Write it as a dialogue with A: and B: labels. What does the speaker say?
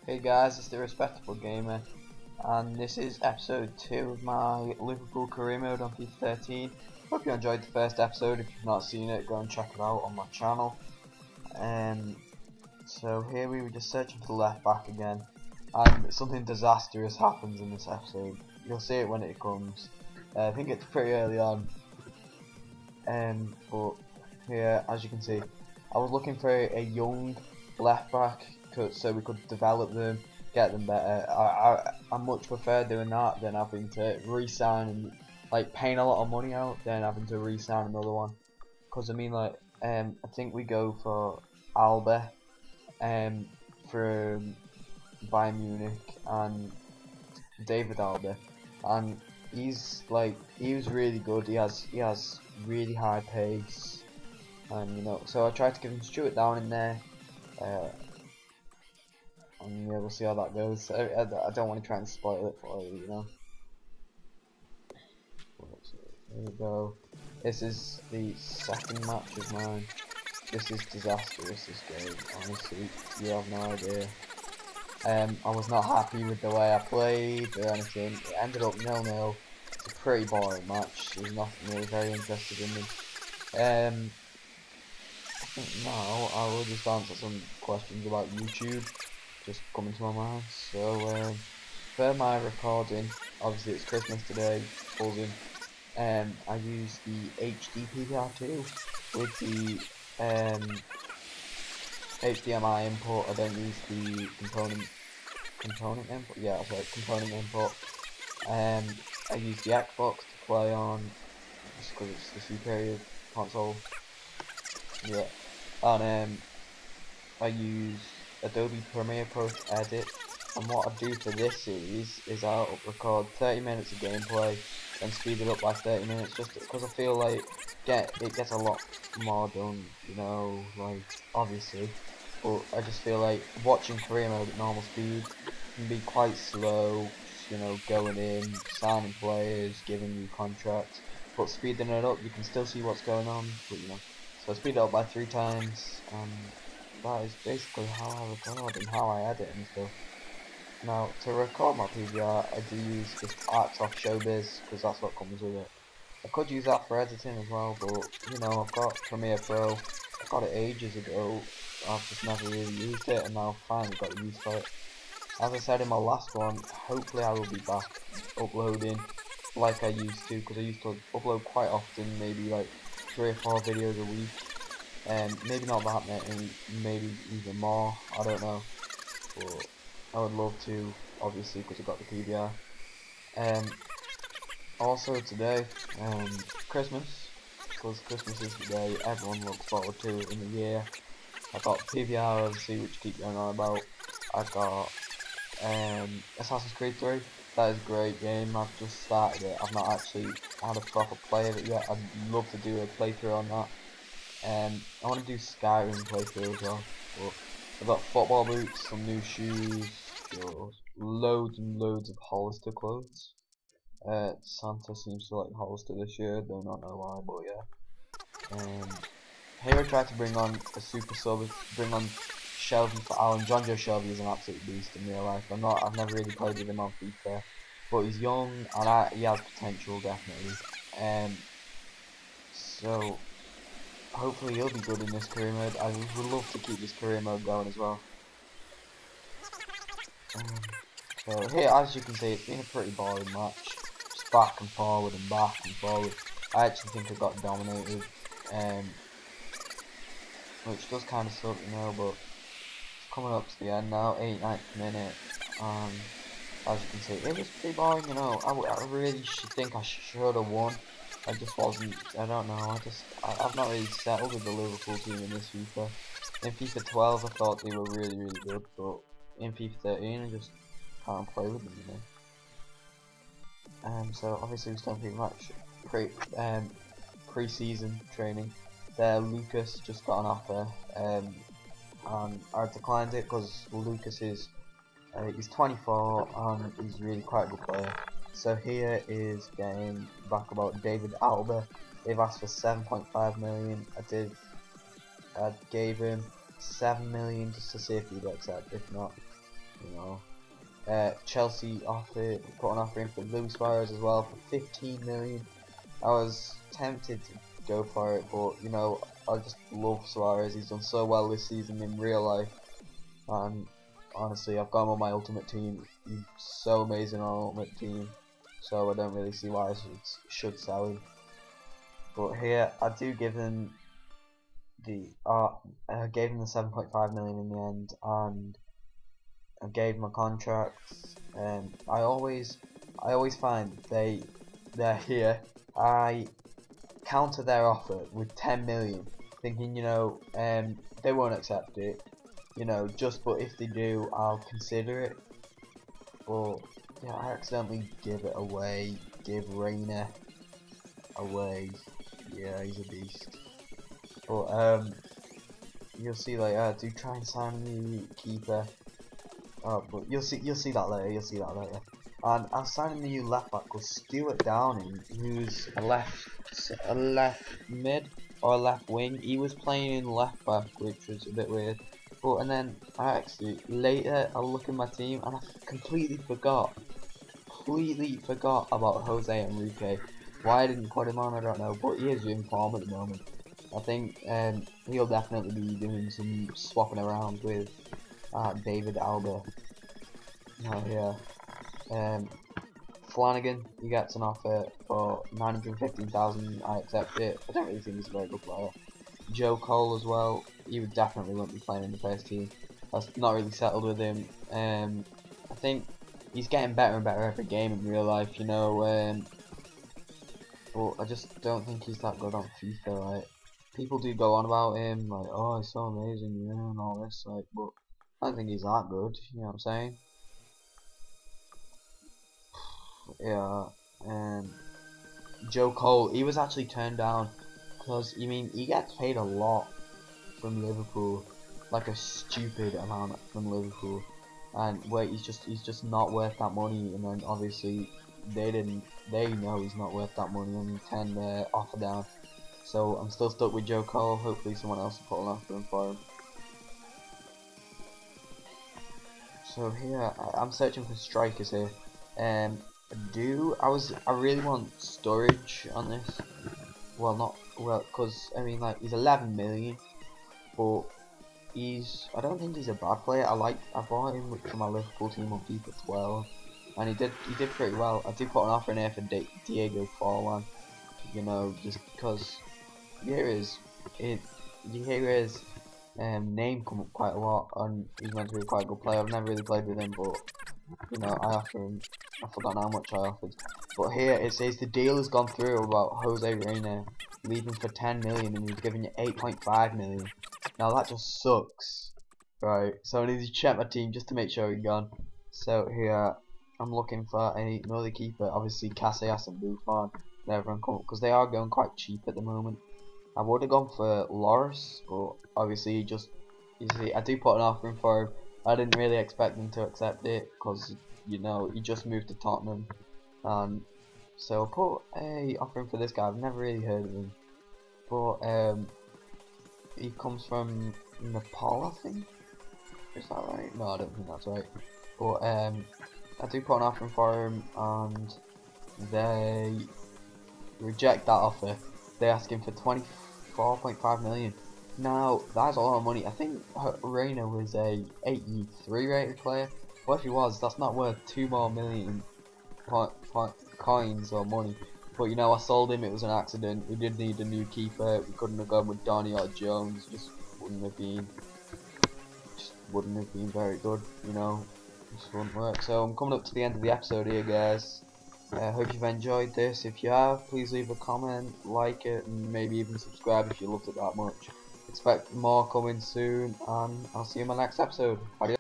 A: Hey guys, it's the Respectable Gamer, and this is episode 2 of my Liverpool career mode on FIFA 13. Hope you enjoyed the first episode. If you've not seen it, go and check it out on my channel. So here we were just searching for the left back again, and something disastrous happens in this episode. You'll see it when it comes. I think it's pretty early on. But here, as you can see, I was looking for a young left back so we could develop them, get them better. I much prefer doing that than having to re-sign and like paying a lot of money out, then having to re-sign another one. Because I mean, like, I think we go for Alba, for Bayern Munich, and David Alba, and he was really good. He has really high pace, and so I tried to give him Stuart down in there. And yeah, we'll see how that goes. I don't want to try and spoil it for you, There we go. This is the second match of mine. This is disastrous, this game, honestly. You have no idea. I was not happy with the way I played or anything. It ended up 0-0. It's a pretty boring match. There's nothing really very interested in me. I think now I will just answer some questions about YouTube just coming to my mind. So for my recording, obviously it's Christmas today, buzzing. I use the HD PVR2 with the HDMI input. I don't use the component input. Yeah, sorry, component input. I use the Xbox to play on just because it's the superior console. Yeah, and I use Adobe Premiere Pro to edit, and what I do for this series is I'll record 30 minutes of gameplay and speed it up by 30 minutes, just because I feel like it gets a lot more done, like obviously, but I just feel like watching career mode at normal speed can be quite slow, going in, signing players, giving you contracts, but speeding it up you can still see what's going on, but so I speed it up by 3 times, and that is basically how I record and how I edit and stuff. Now, to record my PVR, I do use just Arts off Showbiz, because that's what comes with it. I could use that for editing as well, but, I've got Premiere Pro. I got it ages ago. I've just never really used it, and now I've finally got a use for it. As I said in my last one, hopefully I will be back uploading like I used to, because I used to upload quite often, maybe like 3 or 4 videos a week. Maybe not that many, maybe even more, I don't know, but I would love to, obviously, because I got the PVR. Also today, Christmas, because Christmas is the day everyone looks forward to in the year. I got PVR, obviously, which keep going on about. I got Assassin's Creed 3. That is a great game. I've just started it. I've not actually had a proper play of it yet. I'd love to do a playthrough on that. I want to do Skyrim playthrough as well. But I've got football boots, some new shoes, loads and loads of Hollister clothes. Santa seems to like Hollister this year. Do not know why, but yeah. Here I tried to bring on a super sub, bring on Shelby for Alan. John Joe Shelby is an absolute beast in real life. I've never really played with him on FIFA, but he's young and he has potential definitely. So hopefully he'll be good in this career mode. I would love to keep this career mode going as well. So here, as you can see, it's been a pretty boring match. Just back and forward and back and forward. I actually think I got dominated, which does kind of suck, but it's coming up to the end now, 89th minute. As you can see, it was pretty boring, I really think I should have won. I just wasn't, I don't know, I've not really settled with the Liverpool team in this FIFA. In FIFA 12 I thought they were really, really good, but in FIFA 13 I just can't play with them, So obviously we still pretty much pre-season training. There, Lucas just got an offer, and I declined it because Lucas is he's 24 and he's really quite a good player. So here is getting back about David Alba. They've asked for 7.5 million. I gave him 7 million just to see if he'd accept. If not, you know. Chelsea put an offer in for Luis Suarez as well for 15 million. I was tempted to go for it, but you know, I just love Suarez. He's done so well this season in real life, and honestly, I've got him on my ultimate team. He's so amazing on ultimate team, so I don't really see why I should sell him. But here, I do give him I gave him the 7.5 million in the end, and I gave him a contract. I always find they're here. I counter their offer with 10 million, thinking, you know, they won't accept it, you know, but if they do, I'll consider it. But yeah, I accidentally give it away, give Reina away. Yeah, he's a beast. But you'll see later. I do try and sign a new keeper. But you'll see that later. And I signed a new left back called Stuart Downing, who's a left mid or a left wing. He was playing in left back, which was a bit weird. But and then later I look at my team and I completely forgot about Jose Enrique. Why I didn't put him on, I don't know, but he is in form at the moment. I think he'll definitely be doing some swapping around with David Alba. Oh yeah. Flanagan, he gets an offer for 915,000. I accept it. I don't really think he's a very good player. Joe Cole as well. He would definitely won't be playing in the first team. That's not really settled with him. I think he's getting better and better every game in real life, you know. But I just don't think he's that good on FIFA. Like, people do go on about him, like, oh, he's so amazing, yeah, and all this, like, but I don't think he's that good. You know what I'm saying? Yeah. Joe Cole, he was actually turned down because he gets paid a lot from Liverpool, like a stupid amount from Liverpool, and where he's just not worth that money. And then obviously they know he's not worth that money and turned their offer down. So I'm still stuck with Joe Cole. Hopefully someone else will put an offer in for him. So here I'm searching for strikers here. I really want Sturridge on this. Because I mean, like, he's 11 million, but I don't think he's a bad player. I bought him for my Liverpool team on FIFA 12, and he did pretty well. I did put an offer in here for Diego Forlan, you know, just because you hear his name come up quite a lot, and he's meant to be quite a good player. I've never really played with him, but you know, I forgot how much I offered. But here it says the deal has gone through about Jose Reina leaving for 10 million, and he's giving you 8.5 million. Now that just sucks, right? So I need to check my team just to make sure he's gone. So here I'm looking for another keeper. Obviously Casillas and Buffon, everyone come because they are going quite cheap at the moment. I would have gone for Loris, but obviously you see, I do put an offer in for him. I didn't really expect him to accept it because, you know, he just moved to Tottenham, and so I put a offer in for this guy. I've never really heard of him, but he comes from Nepal, I think. Is that right? No, I don't think that's right. But I do put an offer in for him, and they reject that offer. They ask him for 24.5 million. Now that's a lot of money. I think Reina was a 83 rated player. Well, if he was, that's not worth 2 more million coins or money. But you know, I sold him. It was an accident. We did need a new keeper. We couldn't have gone with Donny or Jones. Just wouldn't have been very good. You know, just wouldn't work. So I'm coming up to the end of the episode here, guys. I hope you've enjoyed this. If you have, please leave a comment, like it, and maybe even subscribe if you loved it that much. Expect more coming soon, and I'll see you in my next episode. Adios.